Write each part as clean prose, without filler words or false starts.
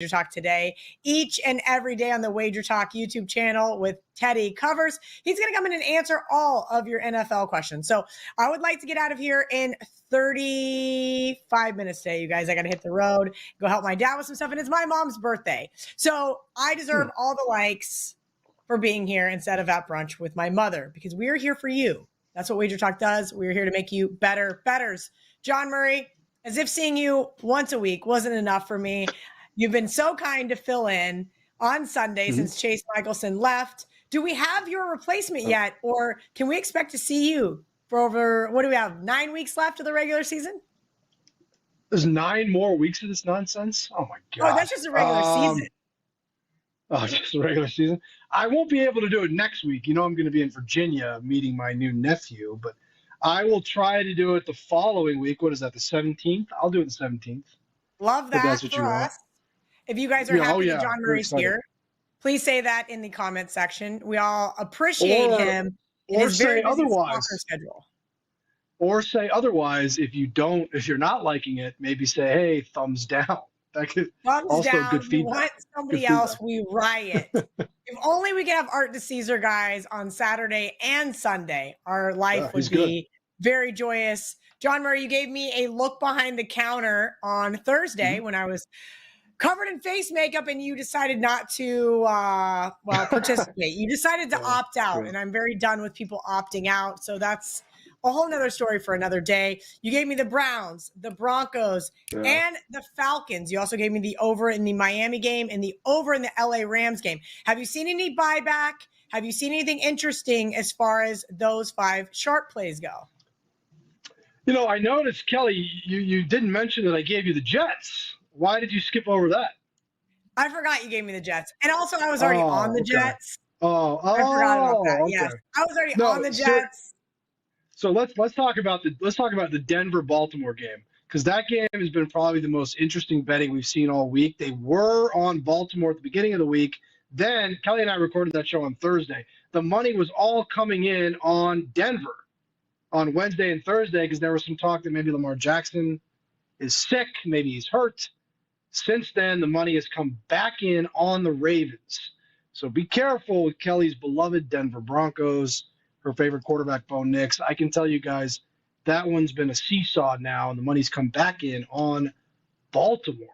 WagerTalk today, each and every day on the WagerTalk YouTube channel with Teddy Covers. He's going to come in and answer all of your NFL questions. So I would like to get out of here in 35 minutes today, you guys. I got to hit the road, go help my dad with some stuff, and it's my mom's birthday. So I deserve all the likes for being here instead of at brunch with my mother, because we are here for you. That's what WagerTalk does. We're here to make you better bettors. John Murray, as if seeing you once a week wasn't enough for me, you've been so kind to fill in on Sunday since Chase Michelson left. Do we have your replacement yet, or can we expect to see you for over, what do we have, 9 weeks left of the regular season? There's 9 more weeks of this nonsense? Oh, my God. Oh, that's just a regular season. Oh, just a regular season? I won't be able to do it next week. You know I'm going to be in Virginia meeting my new nephew, but I will try to do it the following week. What is that, the 17th? I'll do it the 17th. Love that that's what for you us. want. If you guys are happy that John Murray's here, please say that in the comment section. We all appreciate him. Or say otherwise. Schedule. Or say otherwise. If you're not liking it, maybe say, hey, thumbs down. That could thumbs also down. good feedback. You want somebody else, we riot. If only we could have Art to Caesar guys on Saturday and Sunday, our life would be very joyous. John Murray, you gave me a look behind the counter on Thursday when I was covered in face makeup, and you decided not to participate. You decided to opt out, and I'm very done with people opting out. So that's a whole nother story for another day. You gave me the Browns, the Broncos, and the Falcons. You also gave me the over in the Miami game and the over in the LA Rams game. Have you seen any buyback? Have you seen anything interesting as far as those 5 sharp plays go? You know, I noticed, Kelly, you didn't mention that I gave you the Jets. Why did you skip over that? I forgot you gave me the Jets. And also I was already on the Jets. I forgot about that. Okay. Yes. I was already on the Jets. So let's talk about the Denver Baltimore game, because that game has been probably the most interesting betting we've seen all week. They were on Baltimore at the beginning of the week. Then Kelly and I recorded that show on Thursday. The money was all coming in on Denver on Wednesday and Thursday, because there was some talk that maybe Lamar Jackson is sick, maybe he's hurt. Since then, the money has come back in on the Ravens. So be careful with Kelly's beloved Denver Broncos, her favorite quarterback, Bo Nix. I can tell you guys that one's been a seesaw now, and the money's come back in on Baltimore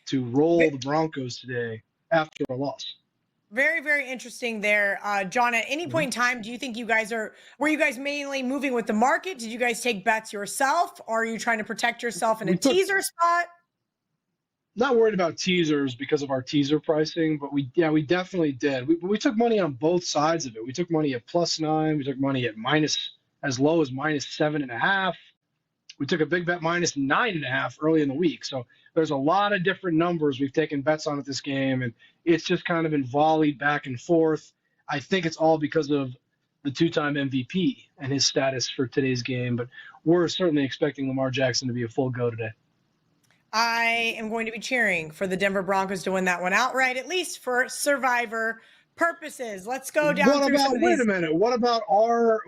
to roll the Broncos today after a loss. Very, very interesting there. John, at any point in time, do you think were you guys mainly moving with the market? Did you guys take bets yourself? Or are you trying to protect yourself in a teaser spot? Not worried about teasers because of our teaser pricing, but we definitely did. We took money on both sides of it. We took money at +9. We took money at as low as -7.5. We took a big bet -9.5 early in the week. So there's a lot of different numbers we've taken bets on at this game, and it's just kind of been volleyed back and forth. I think it's all because of the 2-time MVP and his status for today's game, but we're certainly expecting Lamar Jackson to be a full go today. I am going to be cheering for the Denver Broncos to win that one outright, at least for survivor purposes. Let's go down through some of these. Wait a minute. What about aren't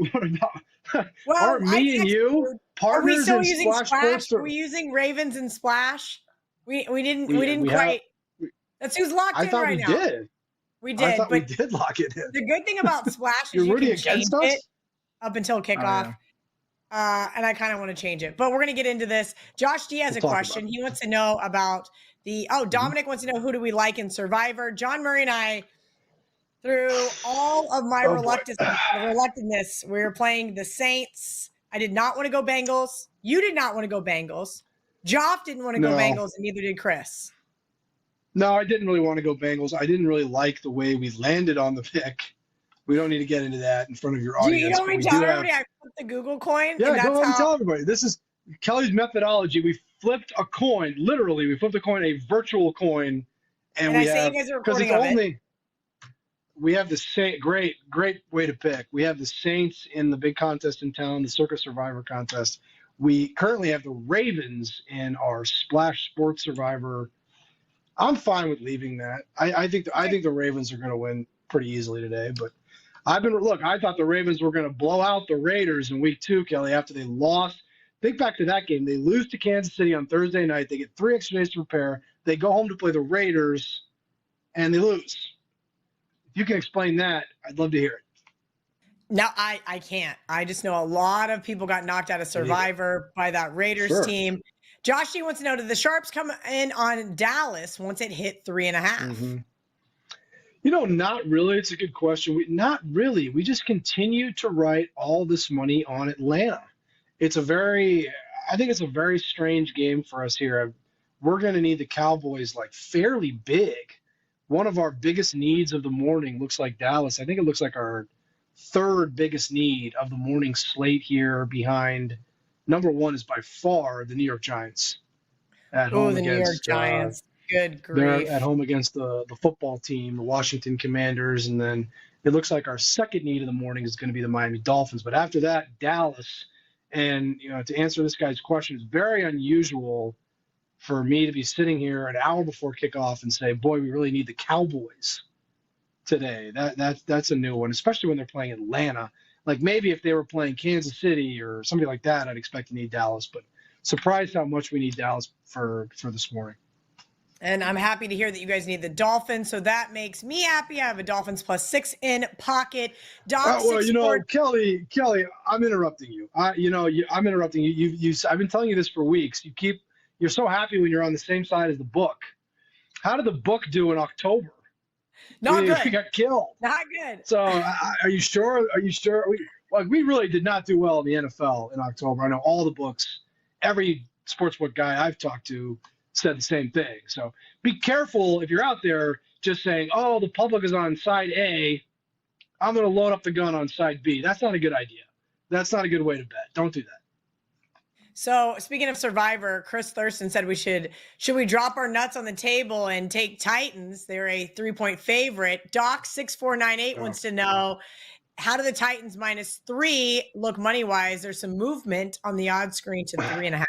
me and you partners? Are we still in using Splash? Are we using Ravens and Splash? We didn't quite. That's who's locked in right now. I thought we did. We did. I thought we did lock it in. The good thing about Splash is you can change it up until kickoff. And I kind of want to change it, but we're going to get into this. Josh D has a question. He wants to know about Dominic wants to know, who do we like in Survivor? John Murray and I, through all of my reluctantness, we were playing the Saints. I did not want to go Bengals. You did not want to go Bengals. Joff didn't want to go Bengals, and neither did Chris. No, I didn't really want to go Bengals. I didn't really like the way we landed on the pick. We don't need to get into that in front of your audience. You don't want to tell everybody I flipped the Google coin? Yeah, go ahead and tell everybody. This is Kelly's methodology. We flipped a coin. Literally, we flipped a coin, a virtual coin. And we have, because it's only, we have the same, great way to pick. We have the Saints in the big contest in town, the Circus Survivor contest. We currently have the Ravens in our Splash Sports Survivor. I'm fine with leaving that. I think the Ravens are going to win pretty easily today, but I thought the Ravens were going to blow out the Raiders in week 2, Kelly, after they lost. Think back to that game. They lose to Kansas City on Thursday night. They get 3 extra days to prepare. They go home to play the Raiders, and they lose. If you can explain that, I'd love to hear it. No, I can't. I just know a lot of people got knocked out of Survivor by that Raiders team. Josh G wants to know, did the Sharps come in on Dallas once it hit 3.5? Mm-hmm. You know, not really. It's a good question. Not really. We just continue to write all this money on Atlanta. I think it's a very strange game for us here. We're going to need the Cowboys like fairly big. One of our biggest needs of the morning looks like Dallas. I think it looks like our third biggest need of the morning slate here behind number one is by far the New York Giants at home the against New York Giants. Good grief. They're at home against the football team, the Washington Commanders, and then it looks like our second need of the morning is going to be the Miami Dolphins. But after that, Dallas. And to answer this guy's question, it's very unusual for me to be sitting here an hour before kickoff and say, "Boy, we really need the Cowboys today." That's a new one, especially when they're playing Atlanta. Like maybe if they were playing Kansas City or somebody like that, I'd expect to need Dallas. But surprised how much we need Dallas for this morning. And I'm happy to hear that you guys need the Dolphins, so that makes me happy. I have a Dolphins +6 in pocket. Kelly, I'm interrupting you. I'm interrupting you. I've been telling you this for weeks. You're so happy when you're on the same side as the book. How did the book do in October? Not good. We got killed. Not good. So are you sure? Are you sure? We really did not do well in the NFL in October. I know all the books, every sportsbook guy I've talked to said the same thing. So be careful if you're out there just saying, "Oh, the public is on side A. I'm going to load up the gun on side B." That's not a good idea. That's not a good way to bet. Don't do that. So speaking of Survivor, Chris Thurston said should we drop our nuts on the table and take Titans? They're a 3-point favorite. Doc 6498 wants to know, how do the Titans -3 look money wise? There's some movement on the odds screen to 3.5.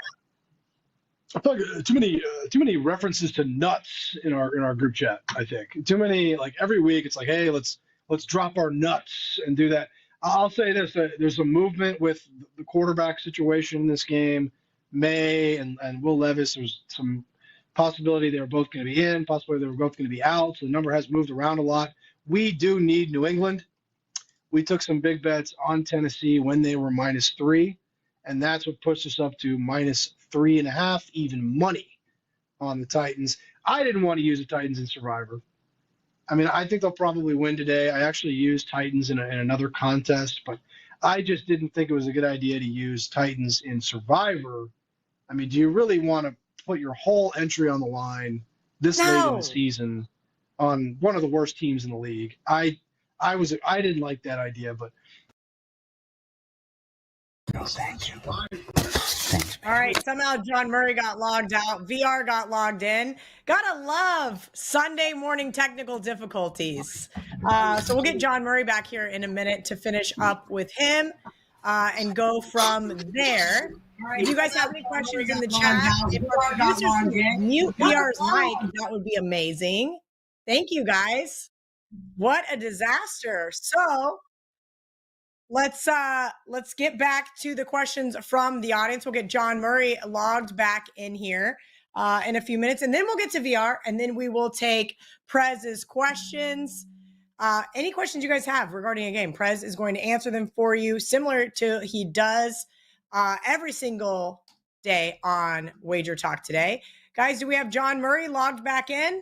I feel like too many references to nuts in our group chat. I think too many. Like every week, it's like, hey, let's drop our nuts and do that. I'll say this: there's some movement with the quarterback situation in this game. May and Will Levis. There's some possibility they were both going to be in. Possibility they were both going to be out. So the number has moved around a lot. We do need New England. We took some big bets on Tennessee when they were -3, and that's what pushed us up to -3.5 even money on the Titans. I didn't want to use the Titans in Survivor. I mean, I think they'll probably win today. I actually used Titans in another contest, but I just didn't think it was a good idea to use Titans in Survivor. I mean, do you really want to put your whole entry on the line this late in the season on one of the worst teams in the league? I didn't like that idea, but no, thank you. All right, somehow John Murray got logged out. VR got logged in. Gotta love Sunday morning technical difficulties. So we'll get John Murray back here in a minute to finish up with him and go from there. If you guys have any questions in the chat, if our producers can mute VR's mic, that would be amazing. Thank you, guys. What a disaster. So let's get back to the questions from the audience. We'll get John Murray logged back in here in a few minutes, and then we'll get to VR, and then we will take Prez's questions. Any questions you guys have regarding a game, Prez is going to answer them for you, similar to he does every single day on WagerTalk today. Guys, do we have John Murray logged back in?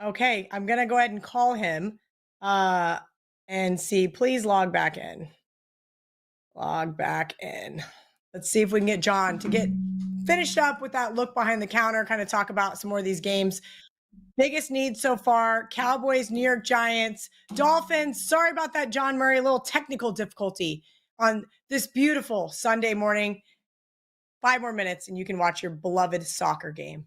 Okay, I'm going to go ahead and call him and see. Please log back in. Log back in. Let's see if we can get John to get finished up with that look behind the counter, kind of talk about some more of these games. Biggest needs so far, Cowboys, New York Giants, Dolphins. Sorry about that, John Murray. A little technical difficulty on this beautiful Sunday morning. 5 more minutes and you can watch your beloved soccer game.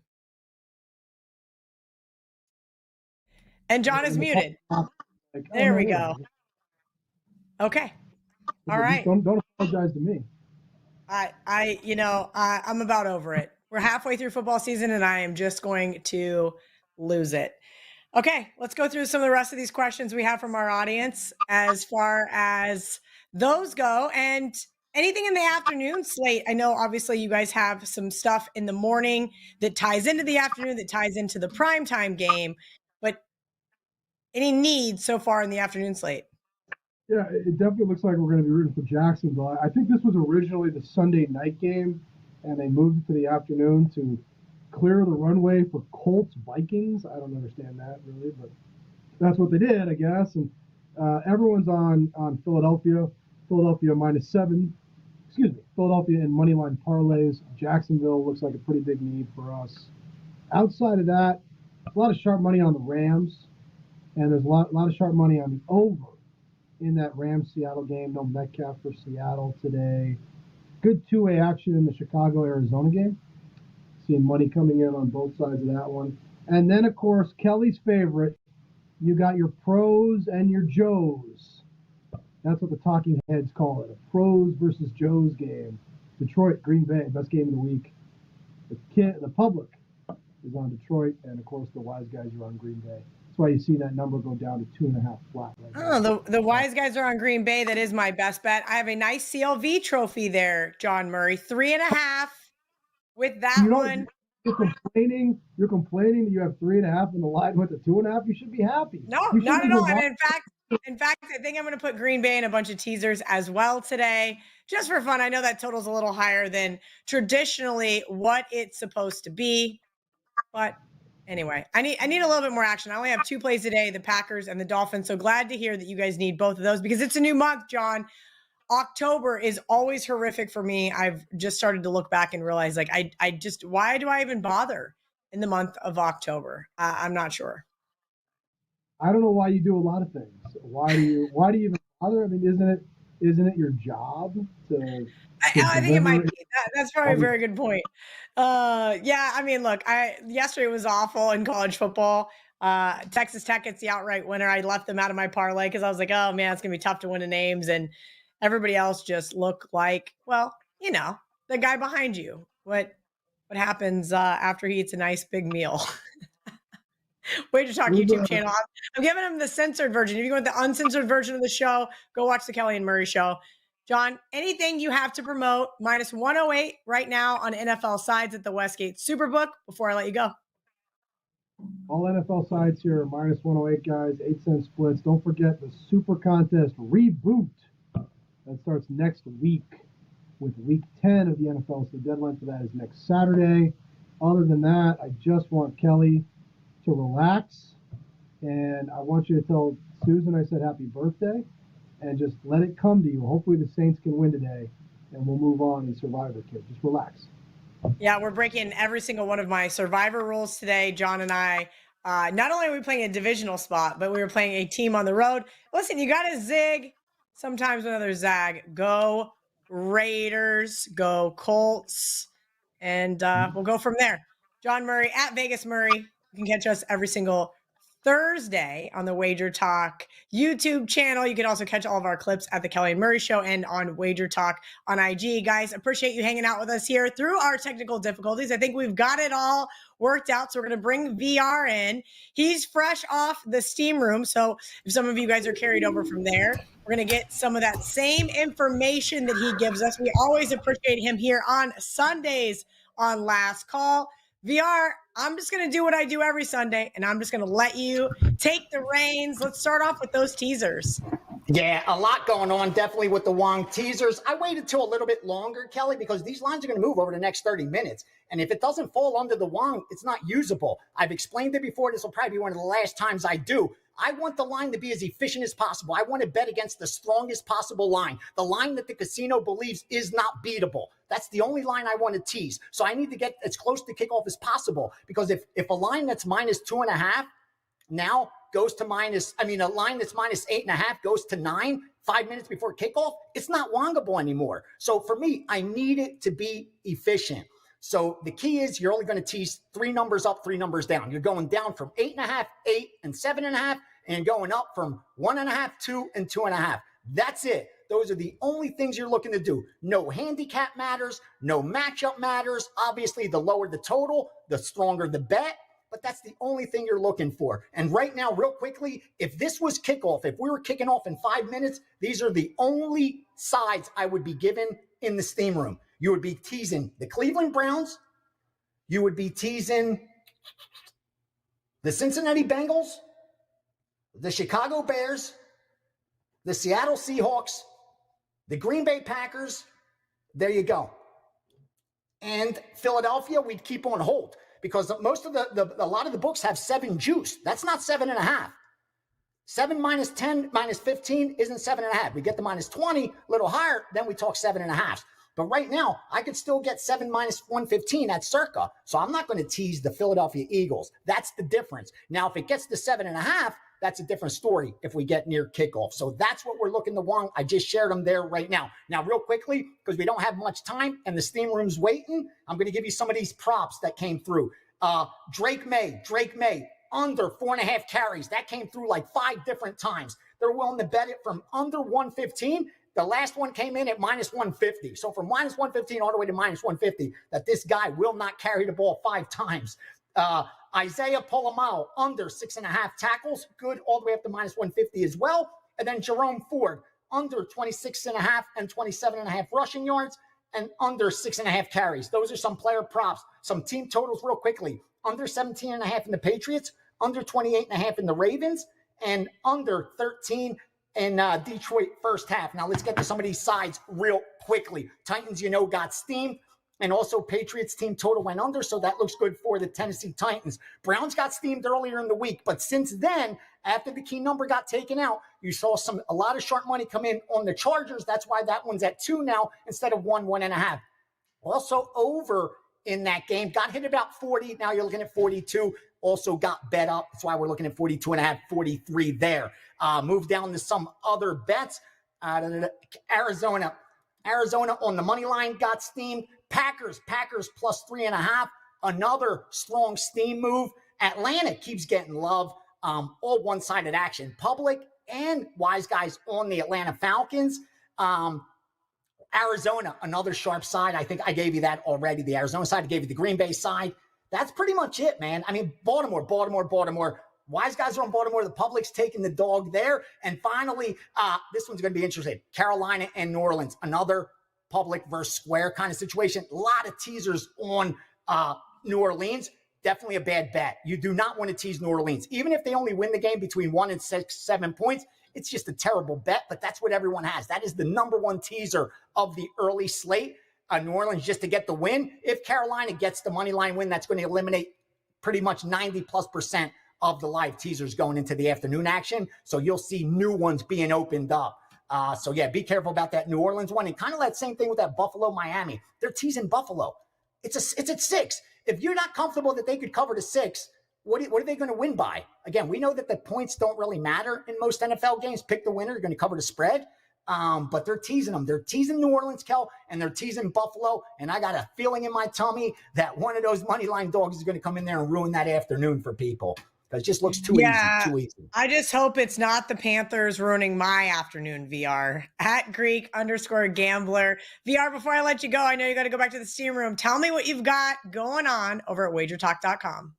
And John is muted. There we go. Okay. All right. Don't apologize to me. I'm about over it. We're halfway through football season and I am just going to lose it. Okay, let's go through some of the rest of these questions we have from our audience as far as those go. And Anything in the afternoon slate? I know obviously you guys have some stuff in the morning that ties into the afternoon, that ties into the primetime game, but any needs so far in the afternoon slate? Yeah, it definitely looks like we're going to be rooting for Jacksonville. I think this was originally the Sunday night game, and they moved it to the afternoon to clear the runway for Colts Vikings. I don't understand that really, but that's what they did, I guess. And everyone's on Philadelphia. Philadelphia -7. Excuse me. Philadelphia in moneyline parlays. Jacksonville looks like a pretty big need for us. Outside of that, a lot of sharp money on the Rams, and there's a lot of sharp money on the over in that Rams-Seattle game. No Metcalf for Seattle today. Good two-way action in the Chicago-Arizona game. Seeing money coming in on both sides of that one. And then, of course, Kelly's favorite, you got your pros and your Joes. That's what the talking heads call it, a pros versus Joes game. Detroit, Green Bay, best game of the week. The public is on Detroit, and, of course, the wise guys are on Green Bay. That's why you see that number go down to 2.5 flat. Right now. The wise guys are on Green Bay. That is my best bet. I have a nice CLV trophy there, John Murray. 3.5 with that one. You're complaining that you have 3.5 and the line went to 2.5. You should be happy. No, not at all. And in fact, I think I'm going to put Green Bay in a bunch of teasers as well today, just for fun. I know that total's a little higher than traditionally what it's supposed to be, but anyway, I need a little bit more action. I only have 2 plays today, the Packers and the Dolphins. So glad to hear that you guys need both of those because it's a new month, John. October is always horrific for me. I've just started to look back and realize, like, I just, why do I even bother in the month of October? I'm not sure. I don't know why you do a lot of things. Why do you even bother? I mean, isn't it your job to I think it might be. That's probably a very good point. Yeah, I mean, look, yesterday was awful in college football. Texas Tech gets the outright winner. I left them out of my parlay because I was like, oh man, it's gonna be tough to win the names, and everybody else just looked like, well, you know, the guy behind you. What happens after he eats a nice big meal? WagerTalk YouTube channel. I'm giving him the censored version. If you want the uncensored version of the show, go watch the Kelly and Murray show. John, anything you have to promote? -108 right now on NFL sides at the Westgate Superbook before I let you go. All NFL sides here are -108, guys. 8-cent splits. Don't forget the Super Contest Reboot. That starts next week with week 10 of the NFL. So the deadline for that is next Saturday. Other than that, I just want Kelly to relax. And I want you to tell Susan I said happy birthday and just let it come to you. Hopefully the Saints can win today and we'll move on in Survivor, kid. Just relax. Yeah, we're breaking every single one of my Survivor rules today. John and I, not only are we playing a divisional spot, but we were playing a team on the road. Listen, you got to zig sometimes when others zag. Go Raiders, go Colts, and we'll go from there. John Murray at Vegas Murray. You can catch us every single Thursday on the WagerTalk YouTube channel. You can also catch all of our clips at the Kelly and Murray Show and on WagerTalk on IG. Guys, appreciate you hanging out with us here through our technical difficulties. I think we've got it all worked out. So we're going to bring VR in. He's fresh off the steam room. So if some of you guys are carried over from there, we're going to get some of that same information that he gives us. We always appreciate him here on Sundays on Last Call. VR, I'm just going to do what I do every Sunday, and I'm just going to let you take the reins. Let's start off with those teasers. Yeah, a lot going on, definitely with the Wong teasers. I waited till a little bit longer, Kelly, because these lines are going to move over the next 30 minutes. And if it doesn't fall under the Wong, it's not usable. I've explained it before. This will probably be one of the last times I do. I want the line to be as efficient as possible. I want to bet against the strongest possible line, the line that the casino believes is not beatable. That's the only line I want to tease. So I need to get as close to kickoff as possible, because if a line that's -2.5 now goes to a line that's -8.5 goes to 9 5 minutes before kickoff, it's not Wongable anymore. So for me, I need it to be efficient. So the key is you're only going to tease 3 numbers up, 3 numbers down. You're going down from 8.5, 8, and 7.5, and going up from 1.5, 2, and 2.5. That's it. Those are the only things you're looking to do. No handicap matters. No matchup matters. Obviously, the lower the total, the stronger the bet. but that's the only thing you're looking for. And right now, real quickly, if this was kickoff, if we were kicking off in 5 minutes, these are the only sides I would be given in the steam room. You would be teasing the Cleveland Browns. You would be teasing the Cincinnati Bengals, the Chicago Bears, the Seattle Seahawks, the Green Bay Packers. There you go. And Philadelphia, we'd keep on hold because most of a lot of the books have 7 juice. That's not 7.5. 7 minus 10 minus 15 isn't 7.5. We get the minus 20, a little higher, then we talk 7.5. But right now, I could still get 7 minus 115 at circa. So I'm not going to tease the Philadelphia Eagles. That's the difference. Now, if it gets to 7.5, that's a different story if we get near kickoff. So that's what we're looking to Wong. I just shared them there right now. Now, real quickly, because we don't have much time and the steam room's waiting, I'm going to give you some of these props that came through. Drake May, under 4.5 carries. That came through like 5 different times. They're willing to bet it from under 115. The last one came in at minus 150. So from minus 115 all the way to minus 150, that this guy will not carry the ball 5 times. Isaiah Polamalu, under 6.5 tackles, good all the way up to minus 150 as well. And then Jerome Ford, under 26.5 and 27.5 rushing yards and under 6.5 carries. Those are some player props. Some team totals real quickly. Under 17.5 in the Patriots, under 28.5 in the Ravens, and under 13 in Detroit first half. Now let's get to some of these sides real quickly. Titans, got steamed. And also Patriots team total went under, so that looks good for the Tennessee Titans. Browns got steamed earlier in the week, but since then, after the key number got taken out, you saw a lot of sharp money come in on the Chargers. That's why that one's at 2 now instead of 1.5. Also over in that game, got hit about 40. Now you're looking at 42. Also got bet up. That's why we're looking at 42.5, 43 there. Move down to some other bets. Arizona on the money line got steamed. Packers plus 3.5. Another strong steam move. Atlanta keeps getting love. All one-sided action. Public and wise guys on the Atlanta Falcons. Arizona, another sharp side. I think I gave you that already. The Arizona side, I gave you the Green Bay side. That's pretty much it, man. I mean, Baltimore. Wise guys are on Baltimore. The public's taking the dog there. And finally, this one's going to be interesting. Carolina and New Orleans, another public versus square kind of situation. A lot of teasers on New Orleans. Definitely a bad bet. You do not want to tease New Orleans. Even if they only win the game between 1 and 7 points, it's just a terrible bet, but that's what everyone has. That is the number one teaser of the early slate. New Orleans just to get the win. If Carolina gets the money line win, that's going to eliminate pretty much 90+% of the live teasers going into the afternoon action. So you'll see new ones being opened up. So yeah, be careful about that New Orleans one. And kind of that same thing with that Buffalo Miami. They're teasing Buffalo. It's at 6. If you're not comfortable that they could cover the 6, what are they going to win by? Again, we know that the points don't really matter in most NFL games. Pick the winner. You're going to cover the spread. But they're teasing them. They're teasing New Orleans, Kel, and they're teasing Buffalo. And I got a feeling in my tummy that one of those money line dogs is going to come in there and ruin that afternoon for people. Because it just looks too easy. I just hope it's not the Panthers ruining my afternoon, VR. At Greek_gambler. VR, before I let you go, I know you got to go back to the steam room. Tell me what you've got going on over at WagerTalk.com.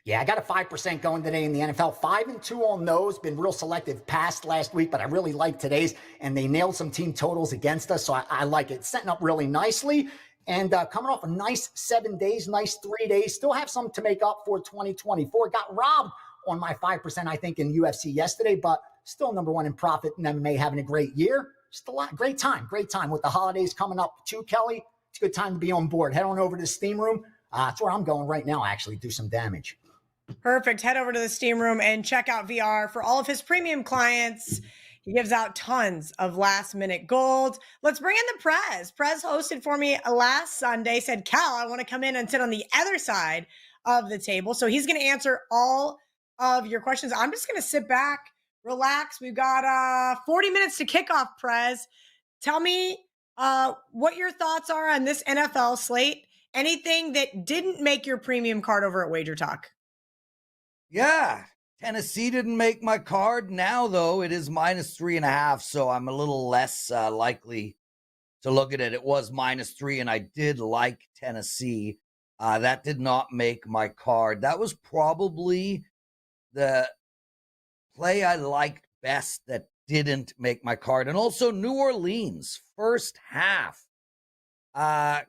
Yeah, I got a 5% going today in the NFL. 5-2 on those. Been real selective past last week, but I really like today's. And they nailed some team totals against us, so I like it. Setting up really nicely. And coming off a nice 7 days, nice 3 days. Still have some to make up for 2024. Got robbed on my 5%, I think, in UFC yesterday, but still number one in profit in MMA, having a great year. Just a lot. Great time with the holidays coming up too, Kelly. It's a good time to be on board. Head on over to the steam room. That's where I'm going right now, actually. Do some damage. Perfect. Head over to the steam room and check out VR for all of his premium clients. He gives out tons of last minute gold. Let's bring in the Prez. Prez hosted for me last Sunday, said, Cal, I want to come in and sit on the other side of the table. So he's going to answer all of your questions. I'm just going to sit back, relax. We've got 40 minutes to kick off, Prez. Tell me what your thoughts are on this NFL slate. Anything that didn't make your premium card over at WagerTalk? Yeah, Tennessee didn't make my card. Now, though, it is -3.5, so I'm a little less likely to look at it. It was -3, and I did like Tennessee. That did not make my card. That was probably the play I liked best that didn't make my card. And also New Orleans, first half.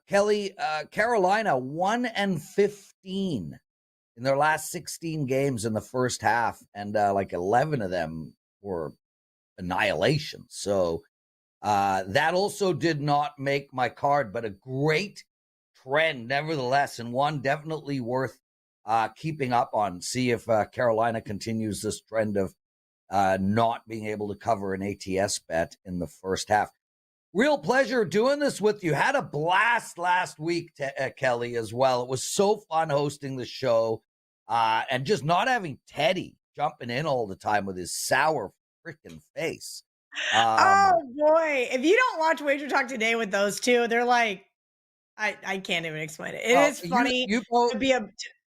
Kelly, Carolina 1-15 in their last 16 games in the first half, and like 11 of them were annihilation. So that also did not make my card, but a great trend nevertheless, and one definitely worth keeping up on. See if Carolina continues this trend of not being able to cover an ATS bet in the first half. Real pleasure doing this with you. Had a blast last week, Kelly, as well. It was so fun hosting the show and just not having Teddy jumping in all the time with his sour freaking face. Oh, boy. If you don't watch Wager Talk Today with those two, they're like, I can't even explain it. It is funny to be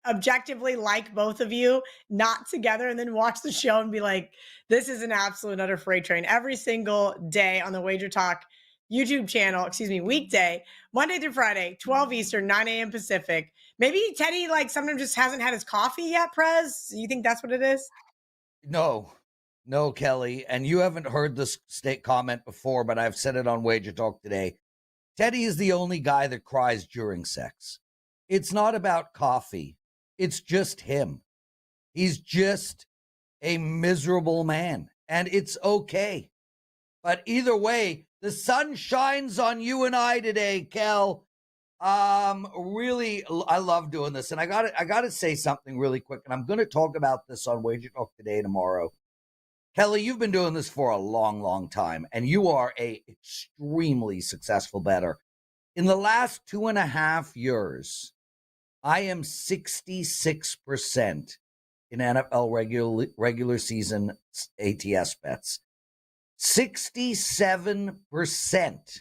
objectively like both of you, not together, and then watch the show and be like, this is an absolute utter freight train. Every single day on the Wager Talk YouTube channel, weekday, Monday through Friday, 12 Eastern, 9 a.m. Pacific. Maybe Teddy, like, sometimes just hasn't had his coffee yet, Prez? You think that's what it is? No, Kelly. And you haven't heard this state comment before, but I've said it on Wager Talk Today. Teddy is the only guy that cries during sex. It's not about coffee. It's just him. He's just a miserable man, and it's okay. But either way, the sun shines on you and I today, Kel. Really, I love doing this, and I got to say something really quick, and I'm going to talk about this on Wager Talk Today tomorrow. Kelly, you've been doing this for a long, long time, and you are a extremely successful bettor. In the last 2.5 years, I am 66% in NFL regular season ATS bets. 67%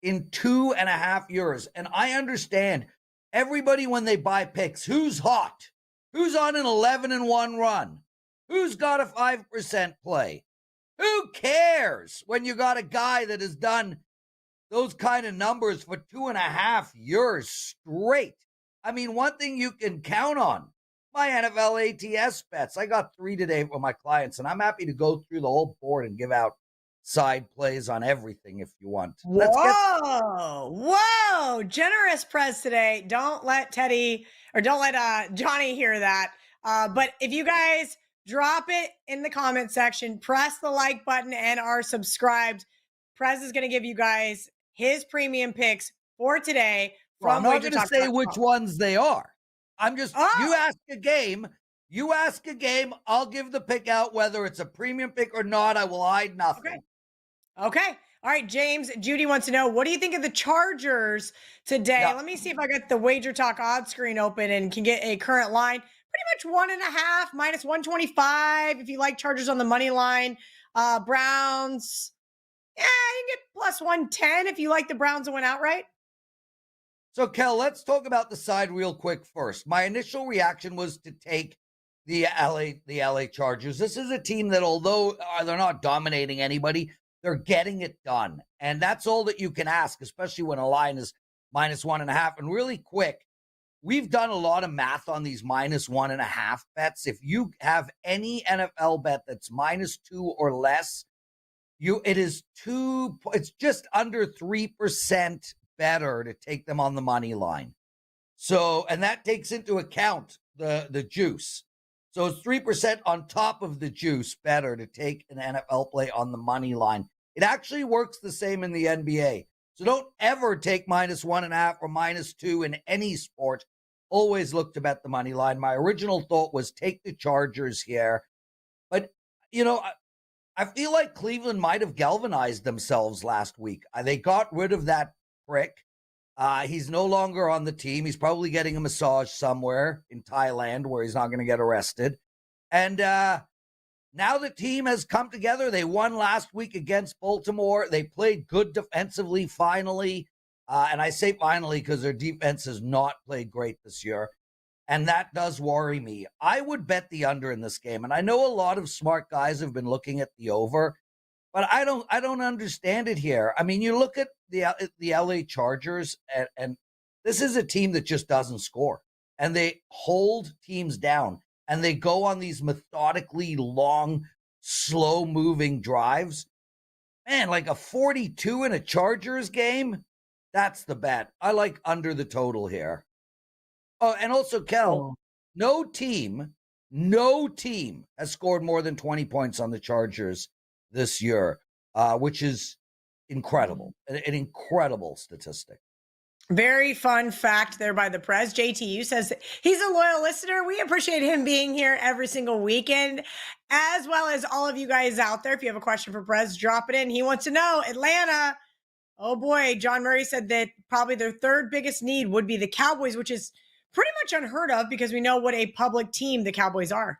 in 2.5 years. And I understand everybody when they buy picks, who's hot? Who's on an 11-1 run? Who's got a 5% play? Who cares when you got a guy that has done those kind of numbers for 2.5 years straight? I mean, one thing you can count on, my NFL ATS bets. I got 3 today for my clients, and I'm happy to go through the whole board and give out side plays on everything if you want. Whoa, generous Prez today. Don't let Johnny hear that. But if you guys drop it in the comment section, press the like button, and are subscribed, Prez is going to give you guys his premium picks for today. I'm not going to say which ones they are. I'm just, you ask a game, I'll give the pick out, whether it's a premium pick or not. I will hide nothing. Okay. All right, James. Judy wants to know, what do you think of the Chargers today? Yeah. Let me see if I got the Wager Talk odds screen open and can get a current line. Pretty much 1.5 minus 125 if you like Chargers on the money line. Browns, you can get plus 110 if you like the Browns to win outright. So, Kel, let's talk about the side real quick first. My initial reaction was to take the LA Chargers. This is a team that, although they're not dominating anybody, they're getting it done. And that's all that you can ask, especially when a line is minus 1.5. And really quick, we've done a lot of math on these minus 1.5 bets. If you have any NFL bet that's -2 or less, it's just under 3% better to take them on the money line. So, and that takes into account the juice. So it's 3% on top of the juice better to take an NFL play on the money line. It actually works the same in the NBA. So don't ever take -1.5 or -2 in any sport. Always look to bet the money line. My original thought was take the Chargers here. But, I feel like Cleveland might have galvanized themselves last week. They got rid of that prick. He's no longer on the team. He's probably getting a massage somewhere in Thailand where he's not going to get arrested. And now the team has come together. They won last week against Baltimore. They played good defensively finally. And I say finally because their defense has not played great this year. And that does worry me. I would bet the under in this game. And I know a lot of smart guys have been looking at the over, but I don't understand it here. I mean, you look at the LA Chargers and This is a team that just doesn't score, and they hold teams down, and they go on these methodically long, slow-moving drives. Man, like a 42 in a Chargers game, that's the bet. I like under the total here. Oh, and also, Kel, no team has scored more than 20 points on the Chargers this year, which is incredible, an incredible statistic. Very fun fact there by the Prez. JTU says he's a loyal listener. We appreciate him being here every single weekend, as well as all of you guys out there. If you have a question for Prez, drop it in. He wants to know, Atlanta, oh boy, John Murray said that probably their third biggest need would be the Cowboys, which is pretty much unheard of because we know what a public team the Cowboys are.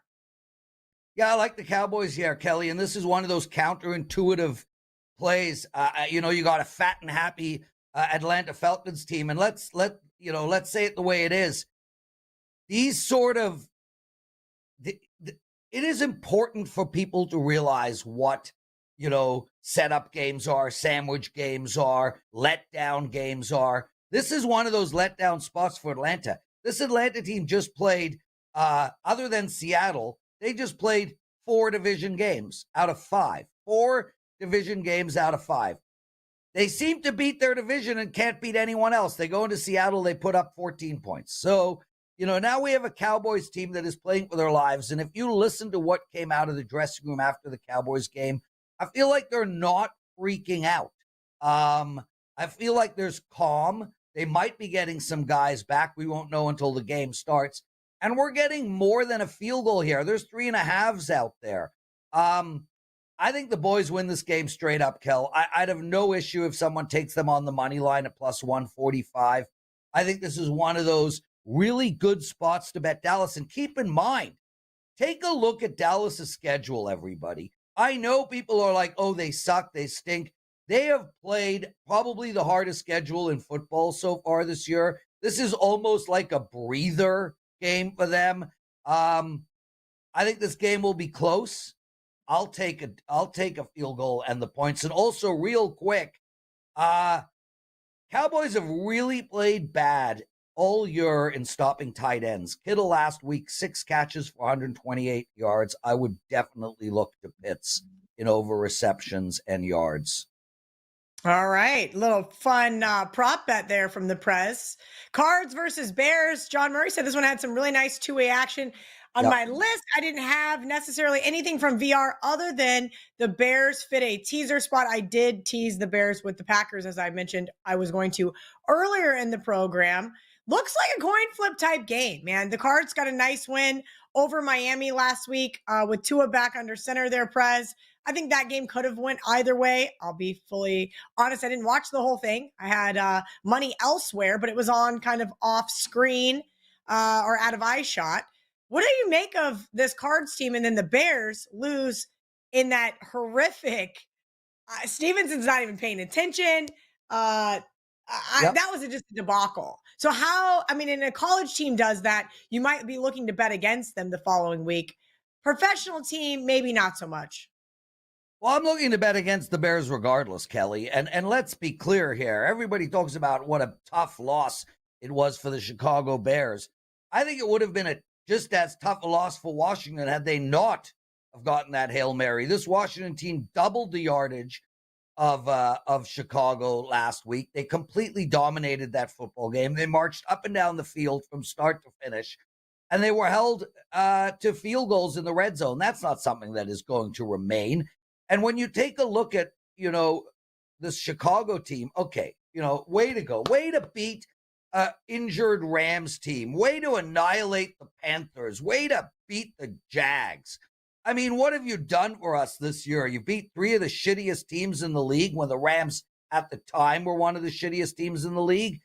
Yeah, I like the Cowboys here, Kelly, and this is one of those counterintuitive plays. You got a fat and happy Atlanta Falcons team, and let's say it the way it is. These sort of it is important for people to realize what setup games are, sandwich games are, letdown games are. This is one of those letdown spots for Atlanta. This Atlanta team just played, other than Seattle, they just played 4 division games out of 5. 4 division games out of 5. They seem to beat their division and can't beat anyone else. They go into Seattle, they put up 14 points. So, now we have a Cowboys team that is playing for their lives. And if you listen to what came out of the dressing room after the Cowboys game, I feel like they're not freaking out. I feel like there's calm. They might be getting some guys back. We won't know until the game starts. And we're getting more than a field goal here. There's 3.5s out there. I think the boys win this game straight up, Kel. I'd have no issue if someone takes them on the money line at plus 145. I think this is one of those really good spots to bet Dallas. And keep in mind, take a look at Dallas's schedule, everybody. I know people are like, oh, they suck, they stink. They have played probably the hardest schedule in football so far this year. This is almost like a breather game for them. I think this game will be close. I'll take a field goal and the points. And also, real quick, Cowboys have really played bad all year in stopping tight ends. Kittle last week, 6 catches for 128 yards. I would definitely look to Pitts in over receptions and yards. All right. Little fun prop bet there from the Prez. Cards versus Bears. John Murray said this one had some really nice two-way action. On my list, I didn't have necessarily anything from VR other than the Bears fit a teaser spot. I did tease the Bears with the Packers, as I mentioned I was going to earlier in the program. Looks like a coin flip type game, man. The Cards got a nice win over Miami last week with Tua back under center there, Prez. I think that game could have went either way. I'll be fully honest. I didn't watch the whole thing. I had money elsewhere, but it was on kind of off screen or out of eye shot. What do you make of this Cards team? And then the Bears lose in that horrific. Stevenson's not even paying attention. That was just a debacle. So and a college team does that, you might be looking to bet against them the following week. Professional team, maybe not so much. Well, I'm looking to bet against the Bears regardless, Kelly. And let's be clear here. Everybody talks about what a tough loss it was for the Chicago Bears. I think it would have been just as tough a loss for Washington had they not have gotten that Hail Mary. This Washington team doubled the yardage of Chicago last week. They completely dominated that football game. They marched up and down the field from start to finish, and they were held to field goals in the red zone. That's not something that is going to remain. And when you take a look at, this Chicago team, okay, way to go. Way to beat injured Rams team. Way to annihilate the Panthers. Way to beat the Jags. I mean, what have you done for us this year? You beat 3 of the shittiest teams in the league when the Rams at the time were one of the shittiest teams in the league.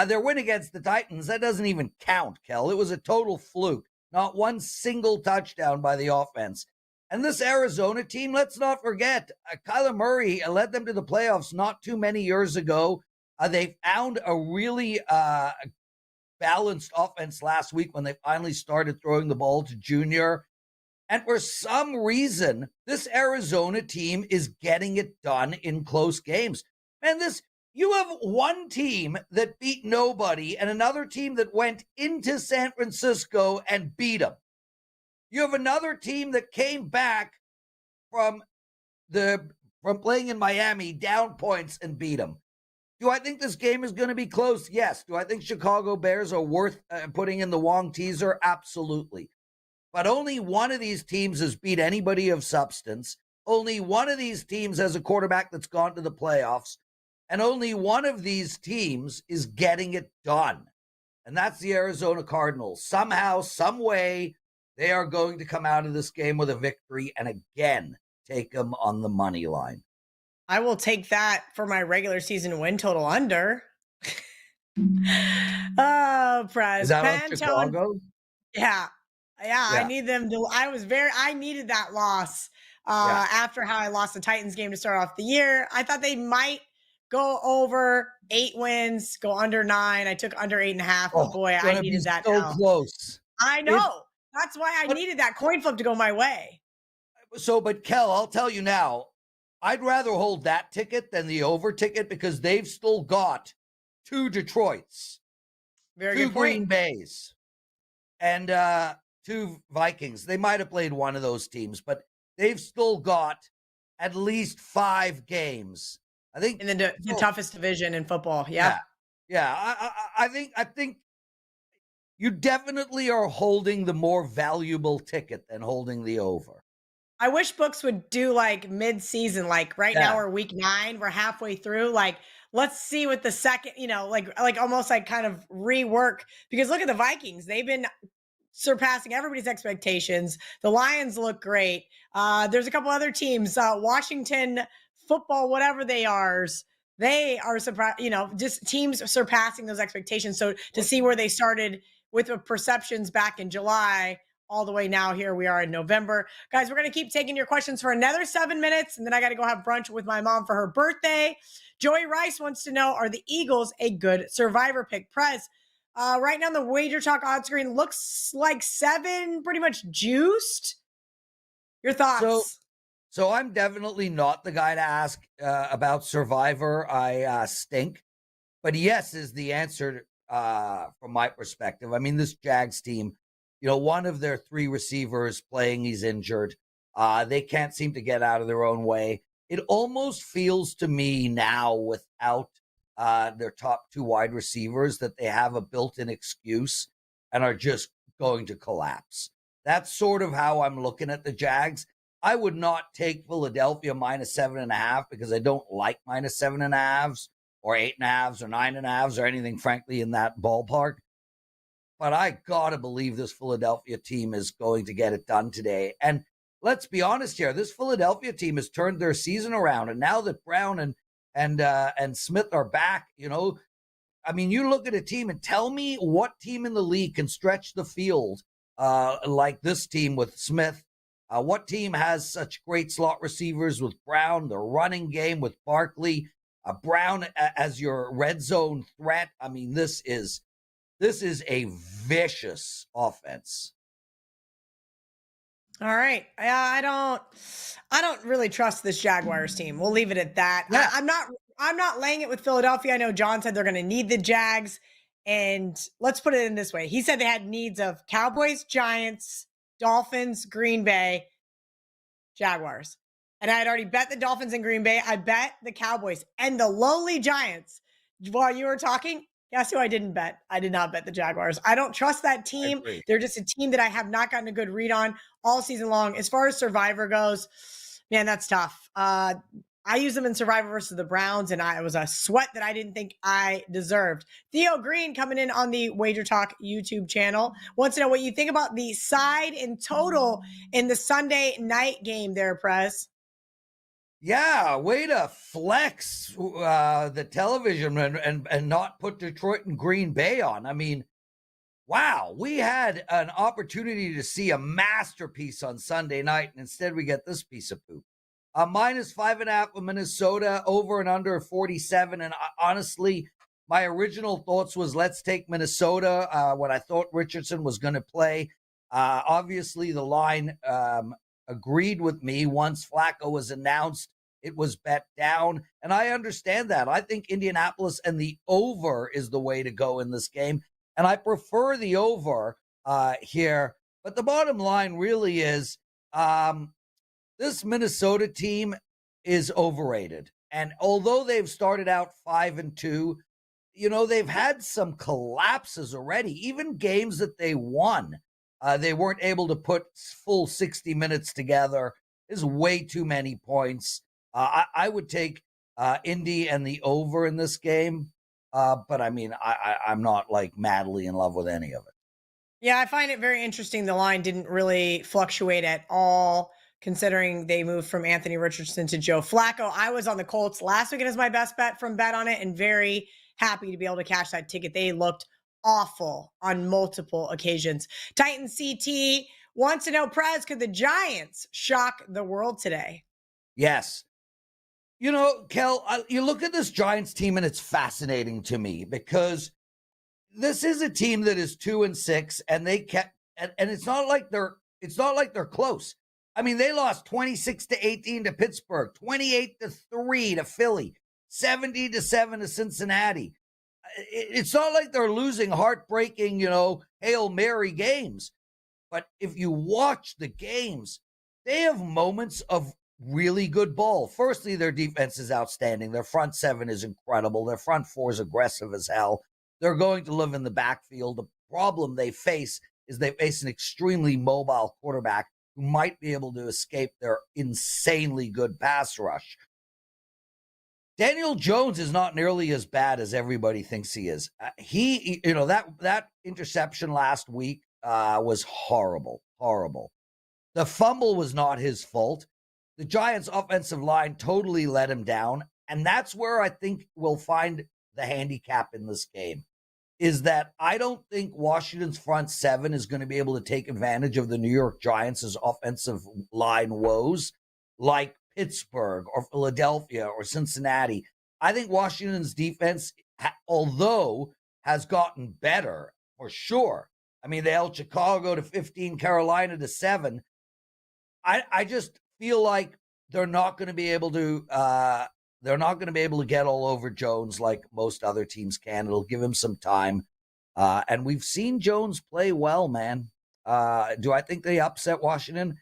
Their win against the Titans, that doesn't even count, Kel. It was a total fluke. Not one single touchdown by the offense. And this Arizona team, let's not forget, Kyler Murray led them to the playoffs not too many years ago. They found a really balanced offense last week when they finally started throwing the ball to Junior. And for some reason, this Arizona team is getting it done in close games. Man, You have one team that beat nobody and another team that went into San Francisco and beat them. You have another team that came back from playing in Miami, down points, and beat them. Do I think this game is going to be close? Yes. Do I think Chicago Bears are worth putting in the Wong teaser? Absolutely. But only one of these teams has beat anybody of substance. Only one of these teams has a quarterback that's gone to the playoffs. And only one of these teams is getting it done. And that's the Arizona Cardinals. Somehow, some way, they are going to come out of this game with a victory and again take them on the money line. I will take that for my regular season win total under. Oh, Prez. Is that on Chicago? Yeah. I need them to. I needed that loss after how I lost the Titans game to start off the year. I thought they might go over 8 wins, go under 9. I took under 8.5. But boy, I needed that. So close. I know. That's why I needed that coin flip to go my way. But Kel, I'll tell you now, I'd rather hold that ticket than the over ticket because they've still got 2 Detroits, Very 2 good Green point. Bays, and 2 Vikings. They might have played one of those teams, but they've still got at least 5 games. I think in the toughest division in football. Yeah. I think you definitely are holding the more valuable ticket than holding the over. I wish books would do like mid-season, like right now we're week 9, we're halfway through. Like, let's see what the second, like almost like kind of rework, because look at the Vikings. They've been surpassing everybody's expectations. The Lions look great. There's a couple other teams, Washington football, whatever they are surprised, just teams surpassing those expectations. So to see where they started with the perceptions back in July, all the way now, here we are in November. Guys, we're going to keep taking your questions for another 7 minutes, and then I got to go have brunch with my mom for her birthday. Joey Rice wants to know, are the Eagles a good survivor pick? Prez, right now the WagerTalk odds screen looks like 7, pretty much juiced. Your thoughts? So I'm definitely not the guy to ask about survivor. I stink. But yes is the answer from my perspective. I mean, this Jags team, one of their 3 receivers playing, he's injured. They can't seem to get out of their own way. It almost feels to me now, without their top 2 wide receivers, that they have a built-in excuse and are just going to collapse. That's sort of how I'm looking at the Jags. I would not take Philadelphia minus 7.5 because I don't like minus 7.5s or 8.5s or 9.5s or anything, frankly, in that ballpark. But I gotta believe this Philadelphia team is going to get it done today. And let's be honest here, this Philadelphia team has turned their season around. And now that Brown and Smith are back, you look at a team and tell me what team in the league can stretch the field like this team with Smith. What team has such great slot receivers with Brown, the running game with Barkley, Brown as your red zone threat? I mean, this is a vicious offense. All right. I don't really trust this Jaguars team. We'll leave it at that. Yeah. I'm not laying it with Philadelphia. I know John said they're going to need the Jags. And let's put it in this way. He said they had needs of Cowboys, Giants, Dolphins, Green Bay, Jaguars. And I had already bet the Dolphins and Green Bay. I bet the Cowboys and the lowly Giants. While you were talking, guess who I didn't bet? I did not bet the Jaguars. I don't trust that team. They're just a team that I have not gotten a good read on all season long. As far as Survivor goes, man, that's tough. I use them in Survivor versus the Browns, and it was a sweat that I didn't think I deserved. Theo Green, coming in on the WagerTalk YouTube channel, wants to know what you think about the side in total in the Sunday night game there, Prez. Yeah, way to flex the television and not put Detroit and Green Bay on. I mean, wow, we had an opportunity to see a masterpiece on Sunday night, and instead we get this piece of poop. Minus 5.5 for Minnesota, over and under 47. And honestly, my original thoughts was let's take Minnesota when I thought Richardson was going to play. Obviously, the line agreed with me once Flacco was announced. It was bet down, and I understand that. I think Indianapolis and the over is the way to go in this game, and I prefer the over here. But the bottom line really is this Minnesota team is overrated. And although they've started out 5-2, they've had some collapses already. Even games that they won, they weren't able to put full 60 minutes together. There's way too many points. I would take Indy and the over in this game. But I mean, I'm not like madly in love with any of it. Yeah, I find it very interesting. The line didn't really fluctuate at all, considering they moved from Anthony Richardson to Joe Flacco. I was on the Colts last weekend as my best bet from Bet on It, and very happy to be able to cash that ticket. They looked awful on multiple occasions. Titan CT wants to know, Prez, could the Giants shock the world today? Yes. Kel, you look at this Giants team and it's fascinating to me because this is a team that is 2-6 and they kept, and it's not like they're close. I mean, they lost 26-18 to Pittsburgh, 28-3 to Philly, 70-7 to Cincinnati. It's not like they're losing heartbreaking, Hail Mary games. But if you watch the games, they have moments of really good ball. Firstly, their defense is outstanding. Their front seven is incredible. Their front four is aggressive as hell. They're going to live in the backfield. The problem they face is they face an extremely mobile quarterback who might be able to escape their insanely good pass rush. Daniel Jones is not nearly as bad as everybody thinks he is. That interception last week was horrible. The fumble was not his fault. The Giants' offensive line totally let him down, and that's where I think we'll find the handicap in this game, is that I don't think Washington's front seven is going to be able to take advantage of the New York Giants' offensive line woes like Pittsburgh or Philadelphia or Cincinnati. I think Washington's defense, although has gotten better for sure. I mean, they held Chicago to 15, Carolina to 7. I just feel like they're not going to be able to get all over Jones like most other teams can. It'll give him some time. And we've seen Jones play well, man. Do I think they upset Washington?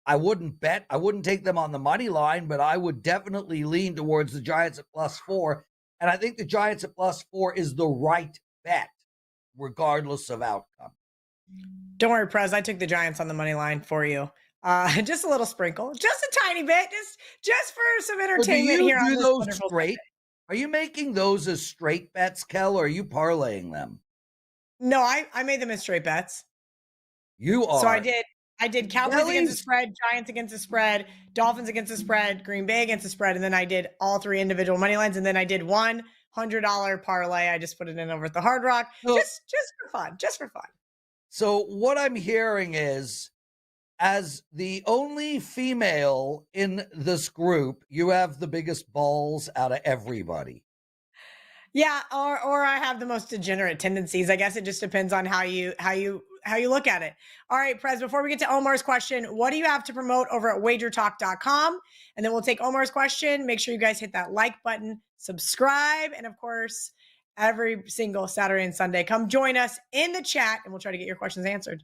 I wouldn't take them on the money line, but I would definitely lean towards the Giants at +4. And I think the Giants at +4 is the right bet, regardless of outcome. Don't worry, Prez. I took the Giants on the money line for you. Just a little sprinkle, just a tiny bit, just for some entertainment here. Do those straight? Are you making those as straight bets, Kel, or are you parlaying them? No, I made them as straight bets. You are. So I did Cowboys against the spread, Giants against the spread, Dolphins against the spread, Green Bay against the spread, and then I did all three individual money lines, and then I did $100 parlay. I just put it in over at the Hard Rock, just for fun. So what I'm hearing is, as the only female in this group, you have the biggest balls out of everybody. Yeah, or I have the most degenerate tendencies. I guess it just depends on how you look at it. All right, Prez, before we get to Omar's question, what do you have to promote over at WagerTalk.com? And then we'll take Omar's question. Make sure you guys hit that like button, subscribe, and of course, every single Saturday and Sunday, come join us in the chat, and we'll try to get your questions answered.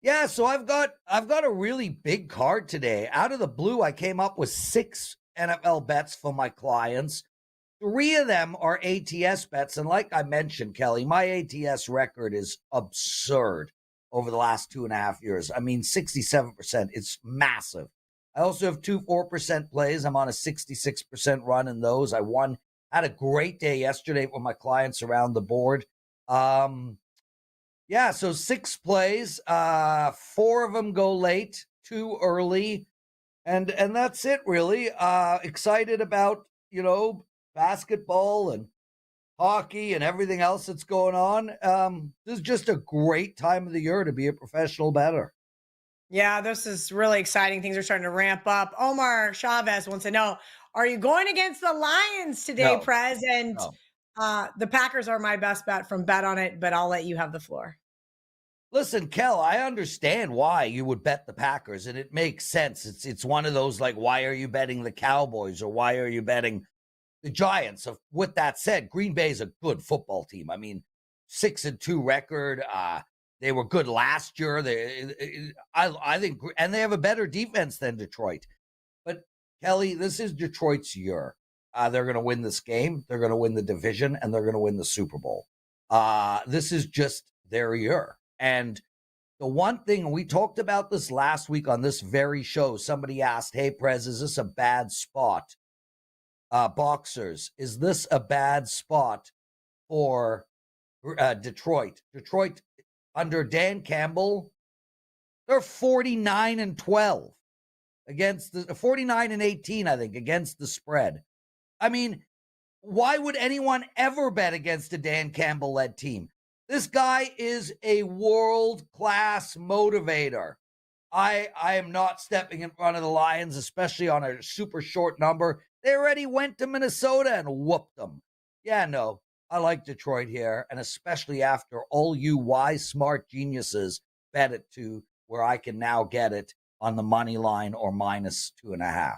Yeah, so I've got a really big card today. Out of the blue, I came up with 6 NFL bets for my clients. 3 of them are ATS bets. And like I mentioned, Kelly, my ATS record is absurd over the last 2.5 years. I mean, 67%. It's massive. I also have 2 4% plays. I'm on a 66% run in those. Had a great day yesterday with my clients around the board. Yeah, so 6 plays, 4 of them go late, 2 early, and that's it really. Excited about, basketball and hockey and everything else that's going on. This is just a great time of the year to be a professional bettor. Yeah, this is really exciting. Things are starting to ramp up. Omar Chavez wants to know, are you going against the Lions today, Prez? And the Packers are my best bet from Bet on It, but I'll let you have the floor. Listen, Kel, I understand why you would bet the Packers, and it makes sense. It's one of those, like, why are you betting the Cowboys or why are you betting the Giants? So with that said, Green Bay is a good football team. I mean, 6-2 record. They were good last year. I think, and they have a better defense than Detroit. But Kelly, this is Detroit's year. They're going to win this game. They're going to win the division, and they're going to win the Super Bowl. This is just their year. And the one thing, we talked about this last week on this very show, somebody asked, hey, Prez, is this a bad spot? Boxers, is this a bad spot for Detroit? Detroit, under Dan Campbell, they're 49-12 against the 49-18, I think, against the spread. I mean, why would anyone ever bet against a Dan Campbell-led team? This guy is a world-class motivator. I am not stepping in front of the Lions, especially on a super short number. They already went to Minnesota and whooped them. Yeah, no, I like Detroit here, and especially after all you wise, smart geniuses bet it to where I can now get it on the money line or -2.5.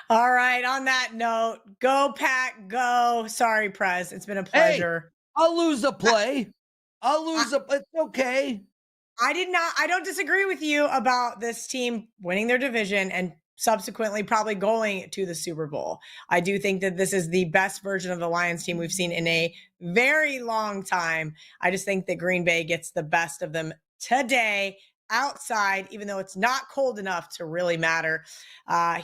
All right. On that note, go Pack, go. Sorry, Prez. It's been a pleasure. Hey, I'll lose a play. It's okay. I don't disagree with you about this team winning their division and subsequently probably going to the Super Bowl. I do think that this is the best version of the Lions team we've seen in a very long time. I just think that Green Bay gets the best of them today outside, even though it's not cold enough to really matter.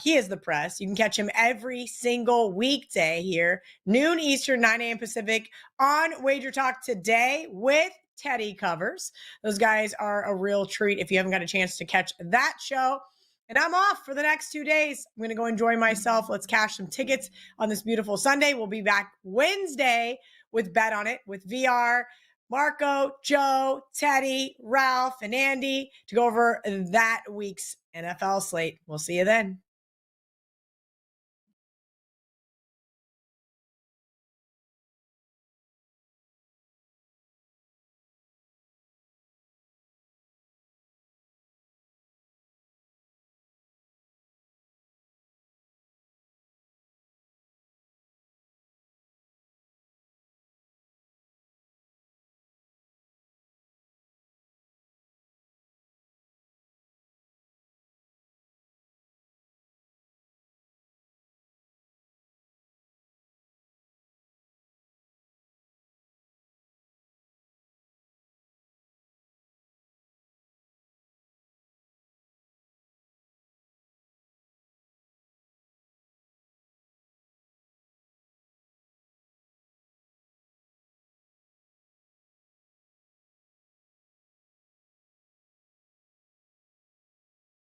He is the Press. You can catch him every single weekday here, noon Eastern, 9 a.m. Pacific on WagerTalk today with Teddy Covers. Those guys are a real treat if you haven't got a chance to catch that show. And I'm off for the next 2 days. I'm going to go enjoy myself. Let's cash some tickets on this beautiful Sunday. We'll be back Wednesday with Bet on It with VR, Marco, Joe, Teddy, Ralph, and Andy to go over that week's NFL slate. We'll see you then.